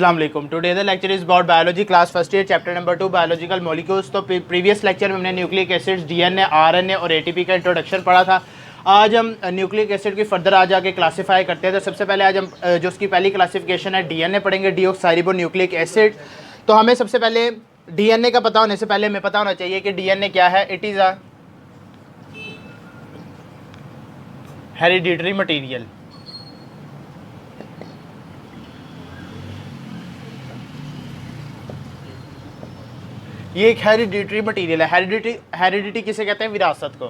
अस्सलाम वालेकुम। Today the lecture is about biology class first year chapter number 2 biological molecules. तो previous lecture में हमने न्यूक्लिक एसिड्स, डीएनए, आरएनए और ATP का इंट्रोडक्शन पढ़ा था। आज हम न्यूक्लिक एसिड की फर्दर आज आके क्लासीफाई करते हैं। तो सबसे पहले आज हम जो उसकी पहली क्लासिफिकेशन है डीएनए पढ़ेंगे, डीऑक्साइरिबो न्यूक्लिक एसिड। तो हमें सबसे पहले डीएनए का पता होने से पहले हमें पता होना चाहिए कि डीएनए क्या है। It is a hereditary material. ये एक हेरिडिटरी मटीरियल है। हेरिडिटी किसे कहते हैं? विरासत को।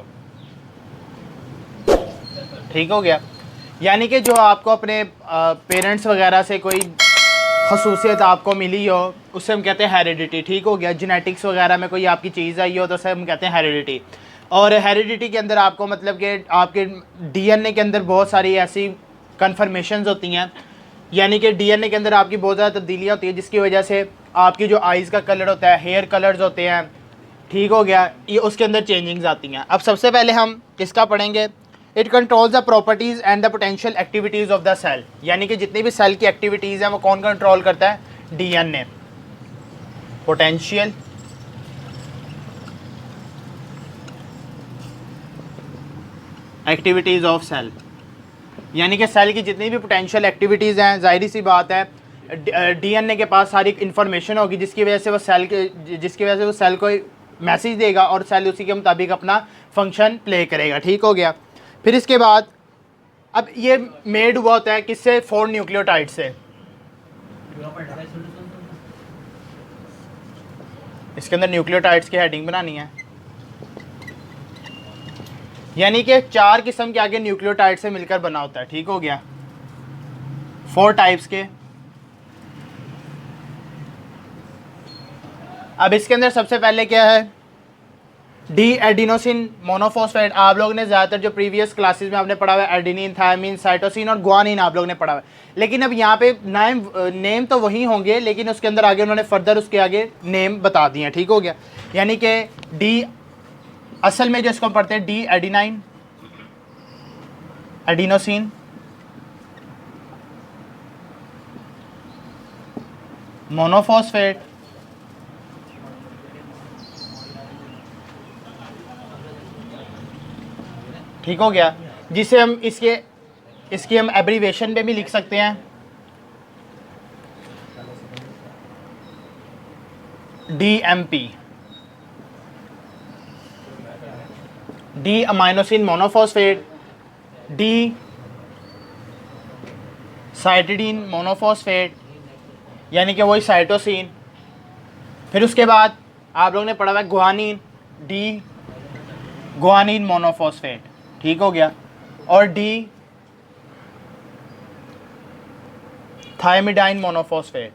ठीक हो गया। यानी कि जो आपको अपने पेरेंट्स वगैरह से कोई खसूसियत आपको मिली हो उससे हम कहते हैं हेरिडिटी। ठीक हो गया। जेनेटिक्स वगैरह में कोई आपकी चीज़ आई हो तो उसे हम कहते हैं हेरिडिटी। और हेरिडिटी के अंदर आपको मतलब कि आपके डीएनए के अंदर बहुत सारी ऐसी कन्फर्मेशंस होती हैं, यानी कि डीएनए के अंदर आपकी बहुत ज़्यादा तब्दीलियाँ होती हैं जिसकी वजह से आपकी जो आइज़ का कलर होता है, हेयर कलर्स होते हैं, ठीक हो गया, ये उसके अंदर चेंजिंग्स आती हैं। अब सबसे पहले हम इसका पढ़ेंगे। It controls the properties and the potential activities of the cell. यानी कि जितनी भी सेल की एक्टिविटीज़ हैं वो कौन कंट्रोल करता है? DNA. Potential activities of cell, यानी कि सेल की जितनी भी पोटेंशियल एक्टिविटीज़ हैं, जाहिर सी बात है डीएनए के पास सारी इन्फॉर्मेशन होगी जिसकी वजह से वो सेल को मैसेज देगा और सेल उसी के मुताबिक अपना फंक्शन प्ले करेगा। ठीक हो गया। फिर इसके बाद अब ये मेड हुआ होता है किससे? 4 न्यूक्लियोटाइड से। इसके अंदर न्यूक्लियोटाइड्स की हेडिंग बनानी है, यानी कि 4 किस्म के आगे न्यूक्लियोटाइड से मिलकर बना होता है। ठीक हो गया। 4 टाइप्स के। अब इसके अंदर सबसे पहले क्या है? D adenosine monophosphate. आप लोगों ने ज़्यादातर जो प्रीवियस क्लासेस में आपने पढ़ा हुआ है एडिनिन, थायमिन, साइटोसिन और ग्वानिन आप लोगों ने पढ़ा हुआ है। लेकिन अब यहाँ पे नेम तो वही होंगे लेकिन उसके अंदर आगे उन्होंने फर्दर उसके आगे नेम बता दिए हैं। ठीक हो गया। यानी कि डी असल में जो इसको हम पढ़ते हैं डी एडिनाइन, एडिनोसिन, मोनोफॉस्फेट, ठीक हो गया, जिसे हम इसकी हम एब्रीवेशन में भी लिख सकते हैं DMP, D adenosine monophosphate, D cytidine monophosphate, यानी कि वही साइटोसिन। फिर उसके बाद आप लोगों ने पढ़ा हुआ है ग्वानिन, डी ग्वानिन मोनोफॉस्फेट। ठीक हो गया। और डी थायमिडाइन मोनोफॉस्फेट।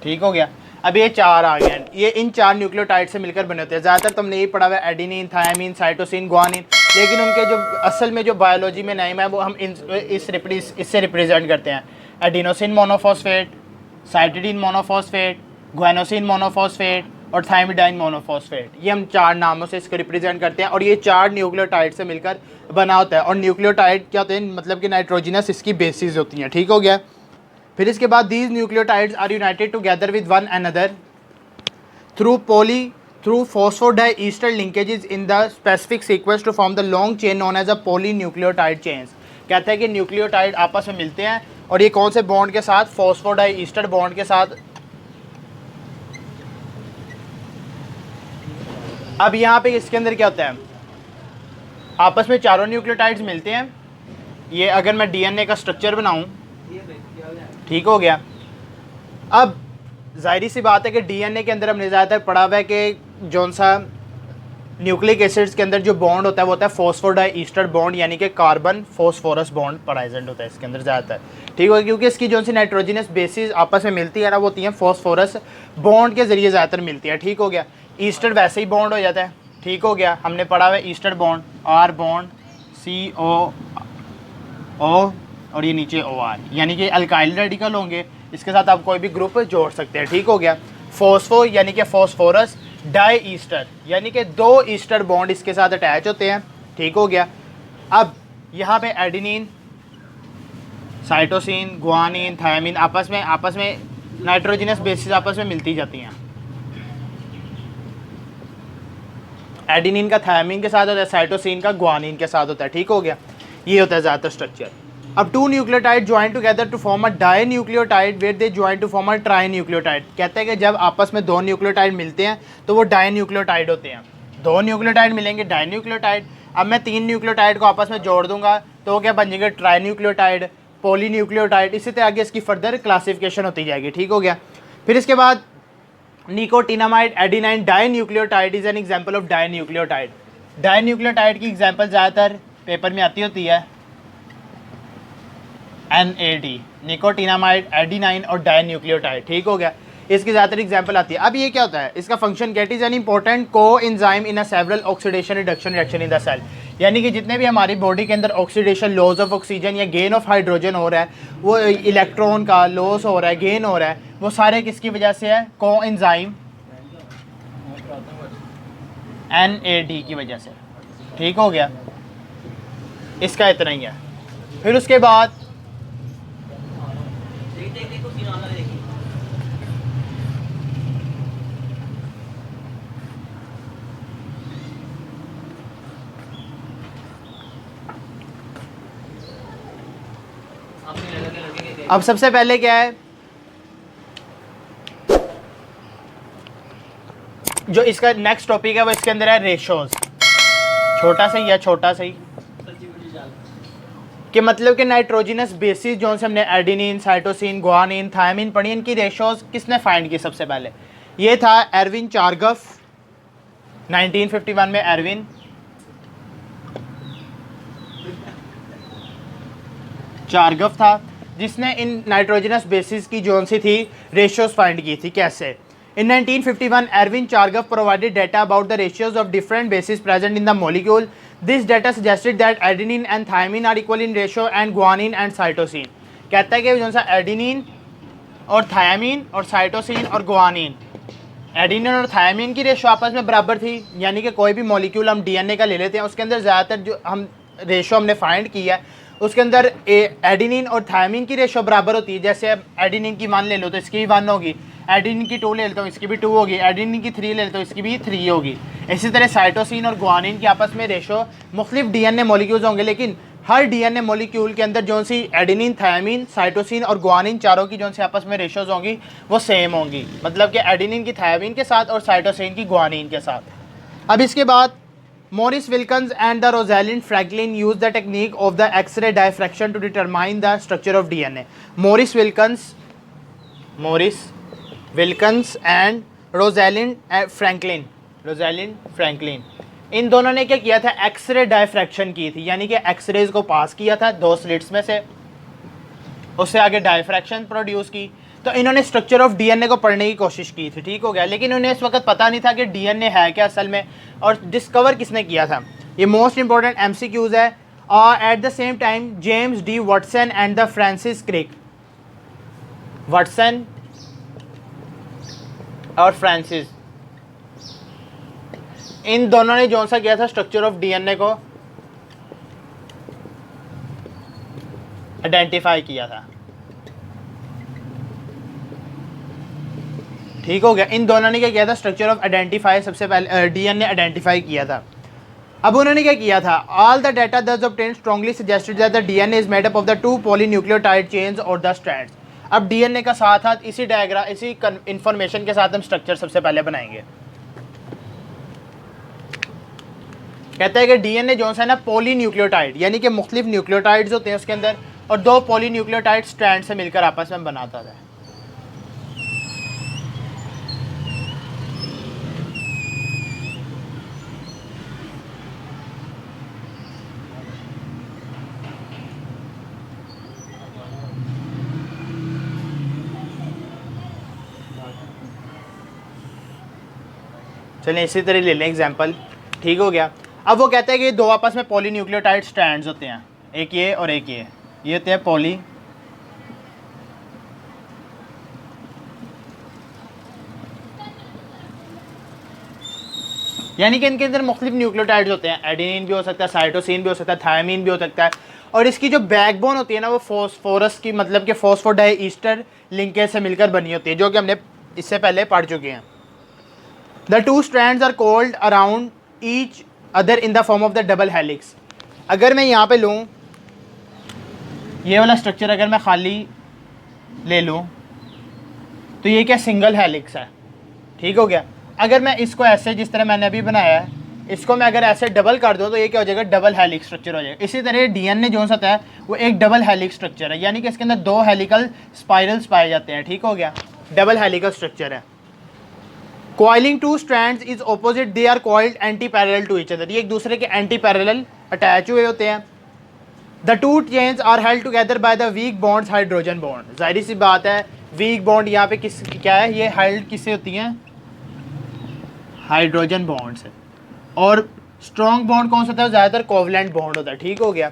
ठीक हो गया। अब ये 4 आ गए हैं। ये इन 4 न्यूक्लियोटाइड से मिलकर बने होते हैं। ज़्यादातर तुमने यही पढ़ा हुआ है एडिनिन, थायमिन, साइटोसिन, ग्वानिन, लेकिन उनके जो असल में जो बायोलॉजी में नेम है वो हम इससे रिप्रेजेंट करते हैं। Adenosine monophosphate, cytidine monophosphate, guanosine monophosphate और थायमिडाइन मोनोफॉस्फेट। ये हम 4 नामों से इसको रिप्रेजेंट करते हैं और ये 4 न्यूक्लियोटाइड से मिलकर बना होता है। और न्यूक्लियोटाइड क्या होते हैं? मतलब कि नाइट्रोजिनस इसकी बेसिस होती हैं। ठीक हो गया। फिर इसके बाद these nucleotides are united together with one another through phosphodiester linkages in the specific sequence to form the long chain known as a polynucleotide chains. कहते हैं कि न्यूक्लियोटाइड आपस में मिलते हैं और ये कौन से बॉन्ड के साथ? फॉस्फोडाइईस्टर बॉन्ड के साथ। अब यहाँ पे इसके अंदर क्या होता है? आपस में चारों न्यूक्लियोटाइड्स मिलते हैं। ये अगर मैं डीएनए का स्ट्रक्चर बनाऊं, ठीक हो गया। अब जाहिर सी बात है कि डीएनए के अंदर हमने ज़्यादातर पढ़ा हुआ है कि जौन सा न्यूक्लिक एसिड्स के अंदर जो बॉन्ड होता है वो होता है फॉस्फोडाइईस्टर बॉन्ड, यानी कि कार्बन फॉस्फोरस बॉन्ड प्रेजेंट होता है इसके अंदर ज़्यादातर। ठीक है, क्योंकि इसकी जो सी नाइट्रोजनस बेसिस आपस में मिलती है ना, वो होती हैं फॉस्फोरस बॉन्ड के ज़रिए ज़्यादातर मिलती है। ठीक हो गया। ईस्टर वैसे ही बॉन्ड हो जाता है। ठीक हो गया। हमने पढ़ा हुआ है ester bond, are bond, CO और ये नीचे OR, यानी कि अल्काइल रेडिकल होंगे। इसके साथ आप कोई भी ग्रुप जोड़ सकते हैं। ठीक हो गया। फॉस्फो यानी कि फॉस्फोरस, डाई ईस्टर यानी कि 2 ईस्टर बॉन्ड इसके साथ अटैच होते हैं। ठीक हो गया। अब यहाँ पे एडिनिन, साइटोसिन, गुआनिन, थायमिन आपस में नाइट्रोजनस बेसिस आपस में मिलती जाती हैं। एडिनिन का थायमिन के साथ होता है, साइटोसिन का गुआनिन के साथ होता है। ठीक हो गया, ये होता है ज़्यादातर स्ट्रक्चर। अब two nucleotide join together to form a dinucleotide where they join to form a trinucleotide. कहते हैं कि जब आपस में दो न्यूक्लियोटाइड मिलते हैं तो वो डाई न्यूक्लियोटाइड होते हैं। दो न्यूक्लियोटाइड मिलेंगे, डाई न्यूक्लियोटाइड। अब मैं तीन न्यूक्लियोटाइड को आपस में जोड़ दूंगा तो वो क्या बन जाएंगे, ट्राई न्यूक्लियोटाइड, पॉली न्यूक्लियोटाइड। इसी तरह आगे इसकी फर्दर क्लासिफिकेशन होती जाएगी। ठीक हो गया। फिर इसके बाद nicotinamide adenine dinucleotide is an example of dinucleotide. Dinucleotide की एग्जाम्पल ज़्यादातर पेपर में आती होती है NAD, निकोटिनामाइड, एडिनाइन और डाई न्यूक्लियोटाइड। ठीक हो गया, इसकी ज़्यादातर एग्जाम्पल आती है। अब ये क्या होता है, इसका फंक्शन क्या, it is an important coenzyme in a several oxidation reduction reaction in the cell. यानी कि जितने भी हमारी बॉडी के अंदर ऑक्सीडेशन, लॉस ऑफ ऑक्सीजन या गेन ऑफ हाइड्रोजन हो रहा है, वो इलेक्ट्रॉन का लॉस हो रहा है, गेन हो रहा है, वो सारे किसकी वजह से है, को एंजाइम NAD की वजह से। ठीक हो गया, इसका इतना ही है। फिर उसके बाद अब सबसे पहले क्या है, जो इसका नेक्स्ट टॉपिक है वो इसके अंदर है रेशोज। छोटा सा ही है, छोटा सा ही कि मतलब कि नाइट्रोजनस बेसिस जो से हमने एडिनिन, साइटोसिन, गुआनिन, थायमिन पढ़ी, इनकी रेशोज किसने फाइंड की सबसे पहले, ये था एरविन चारगफ। 1951 में एरविन चारगफ था जिसने इन नाइट्रोजनस बेसिस की जोन सी थी रेशियोज फाइंड की थी। कैसे, in 1951 Erwin Chargaff provided data about the ratios of different bases present in the molecule. This data suggested that adenine and thymine are equal in ratio and guanine and cytosine. कहता है कि जो सा adenine और thiamine और cytosine और guanine, adenine और thiamine की रेशो आपस में बराबर थी। यानी कि कोई भी मॉलिक्यूल हम DNA का ले लेते हैं, उसके अंदर ज़्यादातर जो हम रेशो हमने फाइंड की है उसके अंदर एडिनिन और थायमिन की रेशो बराबर होती है। जैसे एडिनिन की 1 ले लो तो इसकी भी 1 होगी, एडिनिन की 2 ले लेता हूँ इसकी भी 2 होगी, एडिनिन की 3 ले लेता हूँ इसकी भी 3 होगी। इसी तरह साइटोसिन और गुआनिन की आपस में रेशो मुख्तलिफ DNA मॉलिक्यूल्स होंगे, लेकिन हर DNA मॉलिक्यूल के अंदर जो सी एडिनिन, थायमिन, साइटोसिन और गुआनिन चारों की जो सी आपस में रेशोज होंगी वो सेम होंगी। मतलब कि एडिनिन की थायमिन के साथ और साइटोसिन की गुआनिन के साथ। अब इसके बाद Morris Wilkins and the Rosalind Franklin used the technique of the X-ray diffraction to determine the structure of DNA. Morris Wilkins and Rosalind Franklin, इन दोनों ने क्या किया था, एक्सरे डायफ्रैक्शन की थी। यानी कि एक्सरेज को पास किया था 2 स्लिट्स में से, उससे आगे डायफ्रैक्शन प्रोड्यूस की। तो इन्होंने स्ट्रक्चर ऑफ DNA को पढ़ने की कोशिश की थी। ठीक हो गया, लेकिन उन्हें इस वक्त पता नहीं था कि DNA है क्या असल में, और डिस्कवर किसने किया था। ये मोस्ट इंपॉर्टेंट MCQs है। और at the same time James D Watson and the Francis Crick, Watson और फ्रांसिस, इन दोनों ने जो सा किया था स्ट्रक्चर ऑफ DNA को आइडेंटिफाई किया था। ठीक हो गया, इन दोनों ने क्या किया था, स्ट्रक्चर ऑफ आइडेंटिफाई सबसे पहले DNA आइडेंटिफाई किया था। अब उन्होंने क्या किया था, ऑल द डाटा दस obtained strongly suggested that the DNA is made up of the 2 polynucleotide chains और द स्ट्रैंड्स। अब DNA का साथ साथ इसी डायग्राम, इसी इंफॉर्मेशन के साथ हम स्ट्रक्चर सबसे पहले बनाएंगे। कहता है कि DNA जो है ना पॉलीन्यूक्लियोटाइड, यानी कि मुख्तलिफ न्यूक्लियोटाइड्स होते हैं उसके अंदर, और 2 पॉलीन्यूक्लियोटाइड स्ट्रैंड से मिलकर आपस में बनाता है। चलिए इसी तरह ले लें एग्जांपल। ठीक हो गया। अब वो कहता है कि 2 आपस में पॉलीन्यूक्लियोटाइड स्ट्रैंड्स होते हैं, एक ये और एक ये होते हैं पॉली, यानी कि इनके अंदर मुख्तलिफ न्यूक्लियोटाइड्स होते हैं। एडेनिन भी हो सकता है, साइटोसिन भी हो सकता है, थायमिन भी हो सकता है, और इसकी जो बैकबोन होती है ना वो फॉस्फोरस की मतलब कि फॉस्फोडाई ईस्टर लिंकेज से मिलकर बनी होती है, जो कि हमने इससे पहले पढ़ चुके हैं। The two strands are coiled around each other in the form of the double helix. अगर मैं यहाँ पे लूँ ये वाला स्ट्रक्चर, अगर मैं खाली ले लूँ तो ये क्या सिंगल हेलिक्स है, ठीक हो गया। अगर मैं इसको ऐसे जिस तरह मैंने अभी बनाया है इसको मैं अगर ऐसे डबल कर दूँ तो ये क्या हो जाएगा, डबल हेलिक्स स्ट्रक्चर हो जाएगा। इसी तरह डीएनए जो सा है वो एक डबल हेलिक्स स्ट्रक्चर है, यानी कि इसके अंदर 2 हेलिकल स्पाइरल्स पाए जाते हैं, ठीक हो गया, डबल हेलिकल स्ट्रक्चर है। Coiling two strands is opposite, they are coiled antiparallel to each other, ये एक दूसरे के एंटी पैरेलल अटैच हुए होते हैं। The two chains are held together by the weak bonds hydrogen bond. जाहिर सी बात है वीक बॉन्ड यहाँ पे किस क्या है, ये हेल्ड किससे होती हैं, हाइड्रोजन बॉन्ड से। और स्ट्रॉन्ग बॉन्ड कौन सा होता है, ज़्यादातर कोवलेंट बॉन्ड होता है, ठीक हो गया।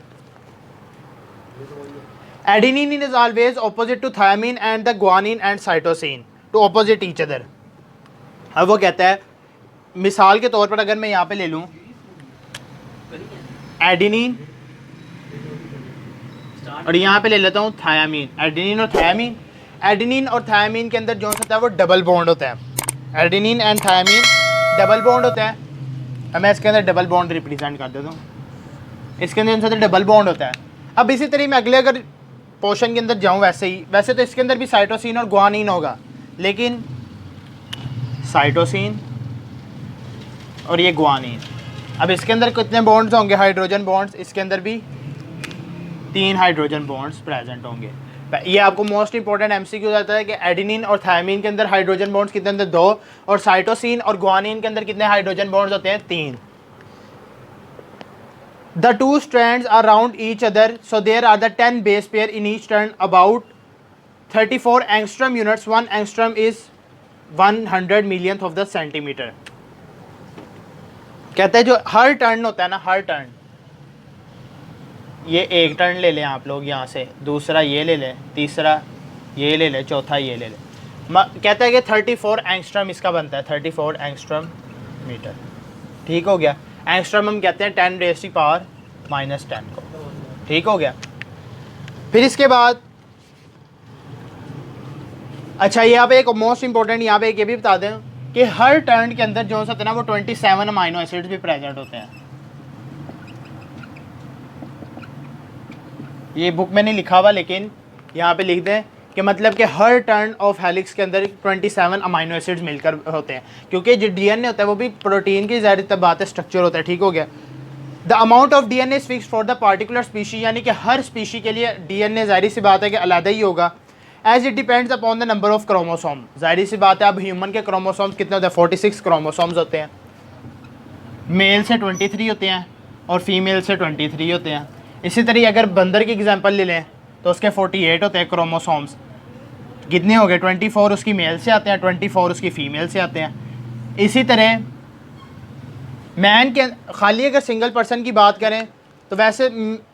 Adenine is always opposite to thymine and the guanine and cytosine to opposite each other. अब वो कहता है मिसाल के तौर पर अगर मैं यहाँ पे ले लूँ एडेनिन और यहाँ पे ले लेता हूँ थायामीन, एडेनिन और थायामीन। एडेनिन और थायामीन के अंदर जो होता है वो डबल बॉन्ड होता है, adenine and thiamine double bond होता है। अब मैं इसके अंदर डबल बॉन्ड रिप्रेजेंट कर देता हूँ, इसके अंदर जो डबल बॉन्ड होता है। अब इसी तरह मैं अगले अगर पोर्शन के अंदर जाऊँ वैसे तो इसके अंदर भी साइटोसिन और ग्वानिन होगा, लेकिन साइटोसिन और ये ग्वानिन, अब इसके अंदर कितने बॉन्ड्स होंगे, हाइड्रोजन बॉन्ड्स, इसके अंदर भी 3 हाइड्रोजन बॉन्ड्स प्रेजेंट होंगे। ये आपको मोस्ट इंपॉर्टेंट एमसीक्यू जाता है कि एडेनिन और थायमीन के अंदर हाइड्रोजन बॉन्ड्स कितने अंदर 2 और साइटोसिन और ग्वानिन के अंदर कितने हाइड्रोजन बॉन्ड्स होते हैं, 3। The two strands are round each other so there are the 10 base pair in each turn about 34 angstrom units. 1 angstrom is 100 millionth of the centimetre. कहते हैं जो हर टर्न होता है ना, हर टर्न, ये एक टर्न ले लें आप लोग यहाँ से, दूसरा ये ले लें, तीसरा ये ले लें, चौथा ये ले लें, कहता है कि 34 एंगस्ट्रॉम इसका बनता है, 34 एंगस्ट्रॉम मीटर, ठीक हो गया। एंगस्ट्रॉम हम कहते हैं 10⁻⁻10 को, ठीक हो गया। फिर इसके बाद अच्छा यहाँ पे एक मोस्ट इंपॉर्टेंट यहाँ पे एक ये भी बता दें कि हर टर्न के अंदर जो सा है ना वो 27 अमाइनो एसिड्स भी प्रेजेंट होते हैं। ये बुक में नहीं लिखा हुआ लेकिन यहाँ पे लिख दें कि मतलब कि हर टर्न ऑफ हेलिक्स के अंदर 27 अमाइनो एसिड्स मिलकर होते हैं, क्योंकि जो डीएनए होता है वो भी प्रोटीन की ज़ाहिर बात है स्ट्रक्चर होता है, ठीक हो गया। The amount of DNA is fixed for the particular species, यानी कि हर स्पीशी के लिए डीएनए ज़ाहिर सी बात है कि अलग ही होगा। As it depends upon the number of chromosome, ज़ाहिर सी बात है अब ह्यूमन के क्रोमोसोम्स कितने होते हैं, 46 क्रोमोसोम्स होते हैं, मेल से 23 होते हैं और फीमेल से 23 होते हैं। इसी तरह अगर बंदर की एग्जांपल ले लें तो उसके 48 होते हैं क्रोमोसोम्स, कितने हो गए, 24 उसकी मेल से आते हैं, 24 उसकी फ़ीमेल से आते हैं। इसी तरह मैन के खाली अगर सिंगल पर्सन की बात करें तो वैसे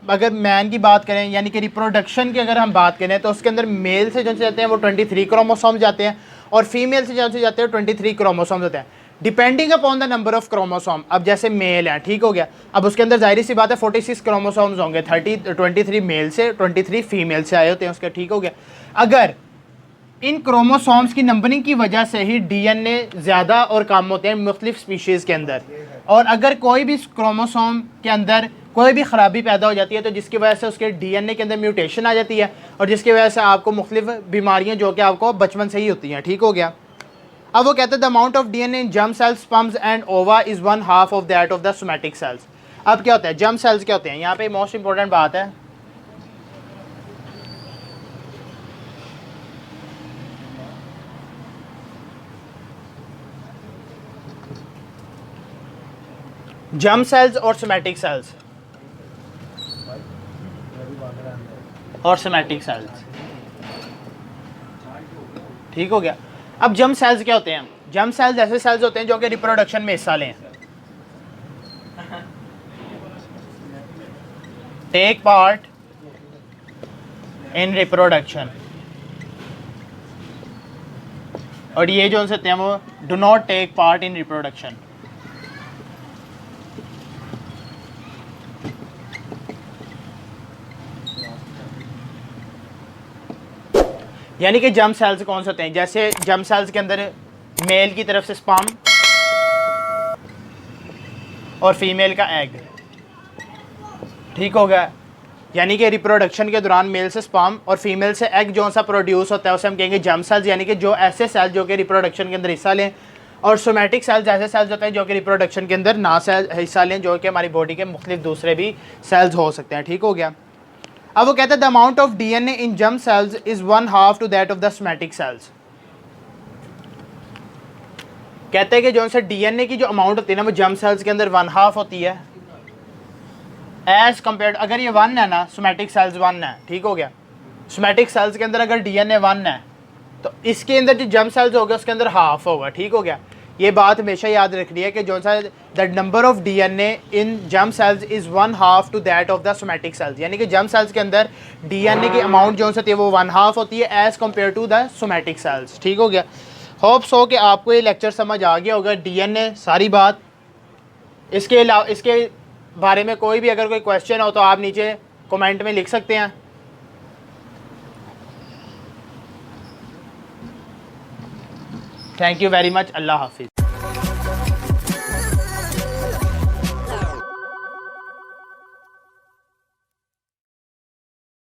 अगर मैन की बात करें यानी कि रिप्रोडक्शन की अगर हम बात करें तो उसके अंदर मेल से जो जाते हैं वो 23 क्रोमोसोम जाते हैं और फीमेल से जो जाते हैं 23 क्रोमोसोम्स होते हैं, depending upon the number of chromosome. अब जैसे मेल है, ठीक हो गया, अब उसके अंदर जाहिर सी बात है 46 क्रोमोसोम्स होंगे, 23 मेल से 23 फीमेल से आए होते हैं उसके, ठीक हो गया। अगर इन क्रोमोसोम्स की नंबरिंग की वजह से ही डीएनए ज़्यादा और कम होते हैं मुख्तलिफ स्पीशीज़ के अंदर, और अगर कोई भी क्रोमोसोम के अंदर कोई भी ख़राबी पैदा हो जाती है तो जिसकी वजह से उसके डीएनए के अंदर म्यूटेशन आ जाती है और जिसकी वजह से आपको मुख्तलिफ बीमारियाँ जो कि आपको बचपन से ही होती हैं, ठीक हो गया। अब वो कहते हैं the amount of DNA in germ cells, sperms and ova is 1/2 of that of the somatic cells. अब क्या होता है, जर्म सेल्स क्या होते हैं, यहाँ पे मोस्ट इंपॉर्टेंट बात है, जर्म सेल्स और सोमैटिक सेल्स और सोमैटिक सेल्स, ठीक हो गया। अब जर्म सेल्स क्या होते हैं, जर्म सेल्स ऐसे सेल्स होते हैं जो कि रिप्रोडक्शन में हिस्सा लें, टेक पार्ट इन रिप्रोडक्शन, और ये जो होते हैं वो do not take part in reproduction. यानी कि जर्म सेल्स कौन से होते हैं, जैसे जर्म सेल्स के अंदर मेल की तरफ से स्पर्म और फीमेल का एग, ठीक हो गया। यानी कि रिप्रोडक्शन के दौरान मेल से स्पर्म और फीमेल से एग जो सा प्रोड्यूस होता है उसे हम कहेंगे जर्म सेल्स, यानी कि जो ऐसे सेल्स जो कि रिप्रोडक्शन के अंदर हिस्सा लें। और सोमैटिक सेल्स ऐसे सेल्स होते हैं जो कि रिप्रोडक्शन के अंदर ना हिस्सा लें, जो कि हमारी बॉडी के मुख्तलिफ दूसरे भी सेल्स हो सकते हैं, ठीक हो गया। अब वो कहते हैं the amount of DNA in germ cells is 1/2 to that of the somatic cells. कहते हैं कि जो से DNA की जो अमाउंट होती है ना वो जर्म सेल्स के अंदर 1/2 होती है एज कम्पेयर, अगर ये 1 है ना, सोमैटिक सेल्स 1 है, ठीक हो गया। सोमैटिक सेल्स के अंदर अगर DNA 1 है तो इसके अंदर जो जर्म सेल्स हो गए उसके अंदर हाफ होगा, ठीक हो गया। ये बात हमेशा याद रखनी है कि जो सा the number of DNA in germ cells is 1/2 to that of the somatic cells, यानी कि जर्म सेल्स के अंदर DNA की अमाउंट जो होती है वो 1/2 होती है as compare to the somatic cells, ठीक हो गया। होप सो कि आपको ये लेक्चर समझ आ गया होगा, DNA सारी बात। इसके अलावा इसके बारे में कोई भी अगर कोई क्वेश्चन हो तो आप नीचे कमेंट में लिख सकते हैं। थैंक यू वेरी मच, अल्लाह हाफिज़।